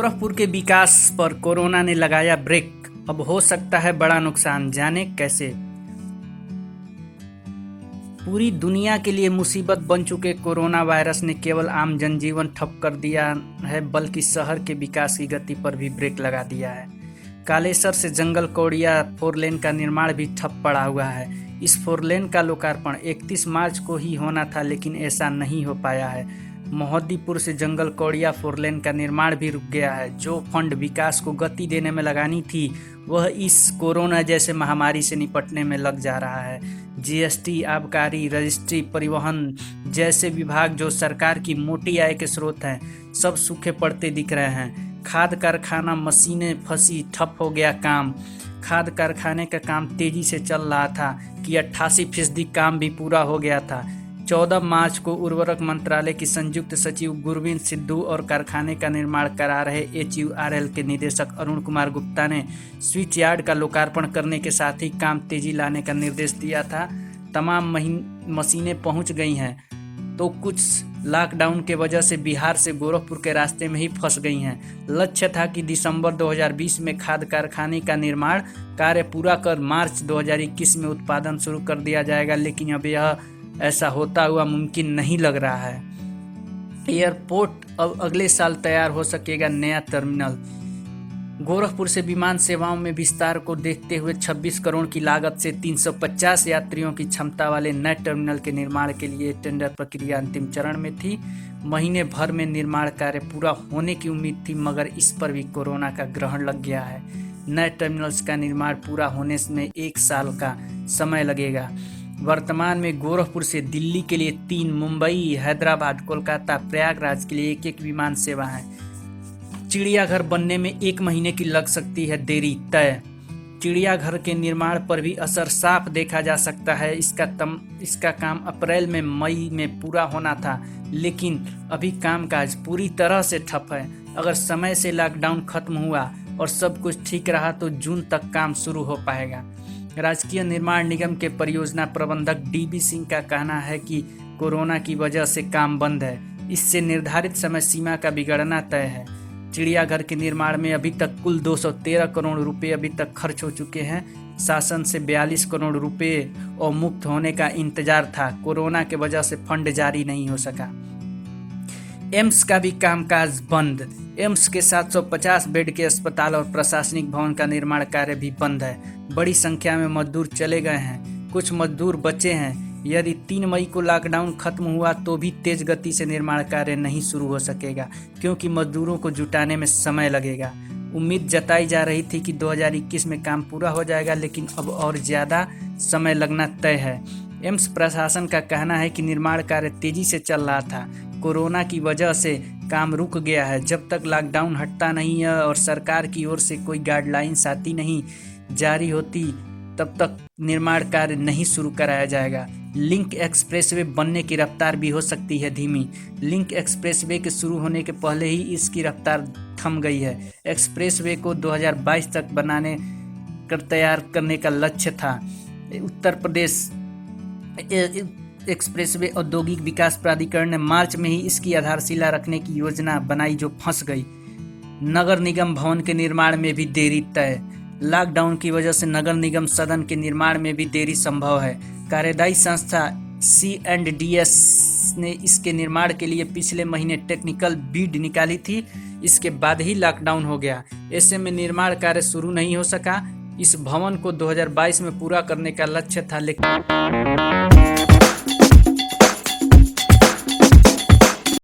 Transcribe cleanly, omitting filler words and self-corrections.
गोरखपुर के विकास पर कोरोना ने लगाया ब्रेक। अब हो सकता है बड़ा नुकसान, जाने कैसे। पूरी दुनिया के लिए मुसीबत बन चुके कोरोना वायरस ने केवल आम जनजीवन ठप कर दिया है, बल्कि शहर के विकास की गति पर भी ब्रेक लगा दिया है। कालेसर से जंगल कौड़िया 4 लेन का निर्माण भी ठप पड़ा हुआ है। इस 4 लेन का लोकार्पण 31 मार्च को ही होना था, लेकिन ऐसा नहीं हो पाया है। मोहद्दीपुर से जंगल कौड़िया 4 लेन का निर्माण भी रुक गया है। जो फंड विकास को गति देने में लगानी थी, वह इस कोरोना जैसे महामारी से निपटने में लग जा रहा है। जीएसटी, आबकारी, रजिस्ट्री, परिवहन जैसे विभाग जो सरकार की मोटी आय के स्रोत हैं, सब सूखे पड़ते दिख रहे हैं। खाद कारखाना मशीनें फंसी, ठप हो गया काम। खाद कारखाने का काम तेजी से चल रहा था कि 88% काम भी पूरा हो गया था। 14 मार्च को उर्वरक मंत्रालय की संयुक्त सचिव गुरविंद सिद्धू और कारखाने का निर्माण करा रहे HURL के निदेशक अरुण कुमार गुप्ता ने स्विच यार्ड का लोकार्पण करने के साथ ही काम तेजी लाने का निर्देश दिया था। तमाम मशीनें पहुंच गई हैं, तो कुछ लॉकडाउन के वजह से बिहार से गोरखपुर के रास्ते में ही फंस गई हैं। लक्ष्य था कि दिसंबर 2020 में खाद कारखाने का निर्माण कार्य पूरा कर मार्च 2021 में उत्पादन शुरू कर दिया जाएगा, लेकिन अब यह ऐसा होता हुआ मुमकिन नहीं लग रहा है। एयरपोर्ट अब अगले साल तैयार हो सकेगा नया टर्मिनल। गोरखपुर से विमान सेवाओं में विस्तार को देखते हुए 26 करोड़ की लागत से 350 यात्रियों की क्षमता वाले नए टर्मिनल के निर्माण के लिए टेंडर प्रक्रिया अंतिम चरण में थी। महीने भर में निर्माण कार्य पूरा होने की उम्मीद थी, मगर इस पर भी कोरोना का ग्रहण लग गया है। नए टर्मिनल्स का निर्माण पूरा होने में 1 साल का समय लगेगा। वर्तमान में गोरखपुर से दिल्ली के लिए 3, मुंबई, हैदराबाद, कोलकाता, प्रयागराज के लिए 1 विमान सेवा है। चिड़ियाघर बनने में 1 महीने की लग सकती है देरी तय। चिड़ियाघर के निर्माण पर भी असर साफ देखा जा सकता है। इसका काम अप्रैल में मई में पूरा होना था, लेकिन अभी कामकाज पूरी तरह से ठप है। अगर समय से लॉकडाउन खत्म हुआ और सब कुछ ठीक रहा तो जून तक काम शुरू हो पाएगा। राजकीय निर्माण निगम के परियोजना प्रबंधक DB सिंह का कहना है कि कोरोना की वजह से काम बंद है। इससे निर्धारित समय सीमा का बिगड़ना तय है। चिड़ियाघर के निर्माण में अभी तक कुल 213 करोड़ रुपए अभी तक खर्च हो चुके हैं। शासन से 42 करोड़ रुपए और मुक्त होने का इंतजार था। कोरोना के वजह से फंड जारी नहीं हो सका। एम्स का भी कामकाज बंद। एम्स के 750 बेड के अस्पताल और प्रशासनिक भवन का निर्माण कार्य भी बंद है। बड़ी संख्या में मजदूर चले गए हैं, कुछ मजदूर बचे हैं। यदि 3 मई को लॉकडाउन खत्म हुआ तो भी तेज गति से निर्माण कार्य नहीं शुरू हो सकेगा, क्योंकि मजदूरों को जुटाने में समय लगेगा। उम्मीद जताई जा रही थी कि 2021 में काम पूरा हो जाएगा, लेकिन अब और ज़्यादा समय लगना तय है। एम्स प्रशासन का कहना है कि निर्माण कार्य तेजी से चल रहा था। कोरोना की वजह से काम रुक गया है। जब तक लॉकडाउन हटता नहीं है और सरकार की ओर से कोई गाइडलाइंस आती नहीं, जारी होती, तब तक निर्माण कार्य नहीं शुरू कराया जाएगा। लिंक एक्सप्रेसवे बनने की रफ्तार भी हो सकती है धीमी। लिंक एक्सप्रेसवे के शुरू होने के पहले ही इसकी रफ्तार थम गई है। एक्सप्रेसवे को 2022 तक बनाने कर तैयार करने का लक्ष्य था। उत्तर प्रदेश एक्सप्रेसवे औद्योगिक विकास प्राधिकरण ने मार्च में ही इसकी आधारशिला रखने की योजना बनाई, जो फंस गई। नगर निगम भवन के निर्माण में भी देरी तय। लॉकडाउन की वजह से नगर निगम सदन के निर्माण में भी देरी संभव है। कार्यदायी संस्था C&DS ने इसके निर्माण के लिए पिछले महीने टेक्निकल बीड निकाली थी। इसके बाद ही लॉकडाउन हो गया। ऐसे में निर्माण कार्य शुरू नहीं हो सका। इस भवन को 2022 में पूरा करने का लक्ष्य था, लेकिन